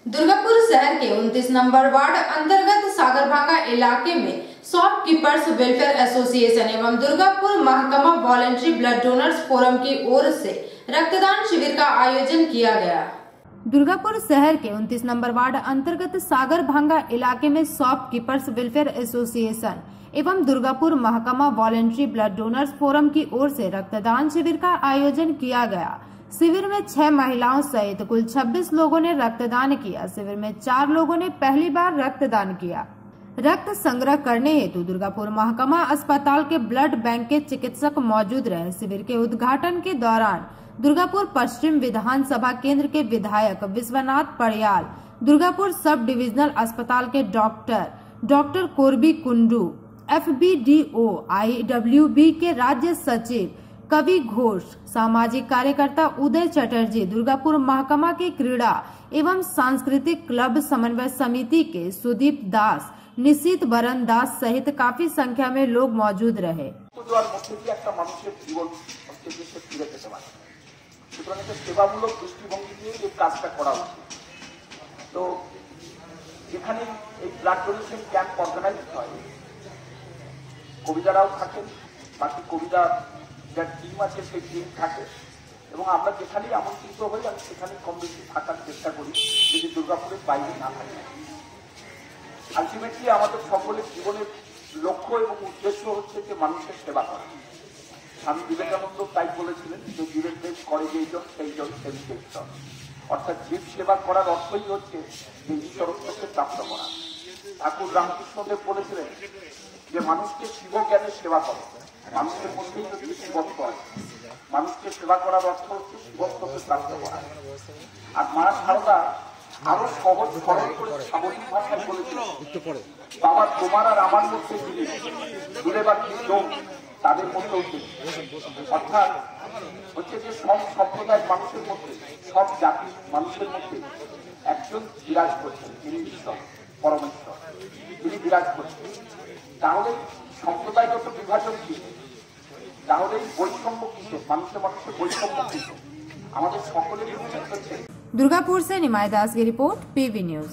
दुर्गापुर शहर के 29 number ward अंतर्गत सागरभांगा इलाके में शॉपकीपर्स वेलफेयर एसोसिएशन एवं दुर्गापुर महकमा वॉलेंट्री ब्लड डोनर्स फोरम की ओर से रक्तदान शिविर का आयोजन किया गया। दुर्गापुर शहर के 29 नंबर वार्ड अंतर्गत सागरभांगा इलाके में शॉपकीपर्स वेलफेयर एसोसिएशन एवं दुर्गापुर महकमा वॉलेंट्री ब्लड डोनर्स फोरम की ओर से रक्तदान शिविर का आयोजन किया गया। शिविर में 6 महिलाओं सहित कुल 26 लोगों ने रक्तदान किया। शिविर में 4 लोगों ने पहली बार रक्तदान किया। रक्त संग्रह करने हेतु दुर्गापुर महकमा अस्पताल के ब्लड बैंक के चिकित्सक मौजूद रहे। शिविर के उद्घाटन के दौरान दुर्गापुर पश्चिम विधानसभा केंद्र के विधायक विश्वनाथ पड़ियाल, दुर्गापुर सब डिविजनल अस्पताल के doctor Korbi Kundu, FBDO IWB के राज्य सचिव कवि घोष, सामाजिक कार्यकर्ता उदय चटर्जी, दुर्गापुर महकमा के क्रीड़ा एवं सांस्कृतिक क्लब समन्वय समिति के सुदीप दास, निशित बरन दास सहित काफी संख्या में लोग मौजूद रहे। टीम আছে সেই টিম থাকে এবং আমরা যেখানেই আমন্ত্রিত হই আমি সেখানে কম বেশি থাকার চেষ্টা করি যদি দুর্গাপুরের বাইরে না থাকি। আলটিমেটলি আমাদের সকলের জীবনের লক্ষ্য এবং উদ্দেশ্য হচ্ছে যে মানুষের সেবা করা। স্বামী বিবেকানন্দ তাই বলেছিলেন যে জীবের দেশ করে যেইজন সেইজন সেবিকেশ্বর, অর্থাৎ জীব সেবা করার অর্থই হচ্ছে যে ঈশ্বরত্বকে প্রাপ্ত করা। ঠাকুর রামকৃষ্ণদেব বলেছিলেন যে মানুষকে শিব জ্ঞানে সেবা করো। মানুষের মধ্যেই যদি শিবত্ব হয়, মানুষকে সেবা করার অর্থ হচ্ছে শিবত্বকে প্রাপ্ত করা। আর মা সারদা আরো সহজ সরল করে স্বাভাবিক ভাষায় বলেছিল, বাবা তোমার আর আমার মধ্যে যিনি দূরে বা লোক তাদের মধ্যেও তিনি। অর্থাৎ হচ্ছে যে সব সম্প্রদায়ের মানুষের মধ্যে, সব জাতির মানুষের মধ্যে একজন বিরাজ করছেন, তিনি ঈশ্বর পরমেশ্বর, তিনি বিরাজ করছেন। তাহলে সম্প্রদায়গত বিভাজন কি, তাহলে বৈষম্য কিসে, মানুষের বৈষম্য কিসে, আমাদের সকলেরই উচিত হচ্ছে। दुर्गापुर से निमाय दास की रिपोर्ट, PV न्यूज।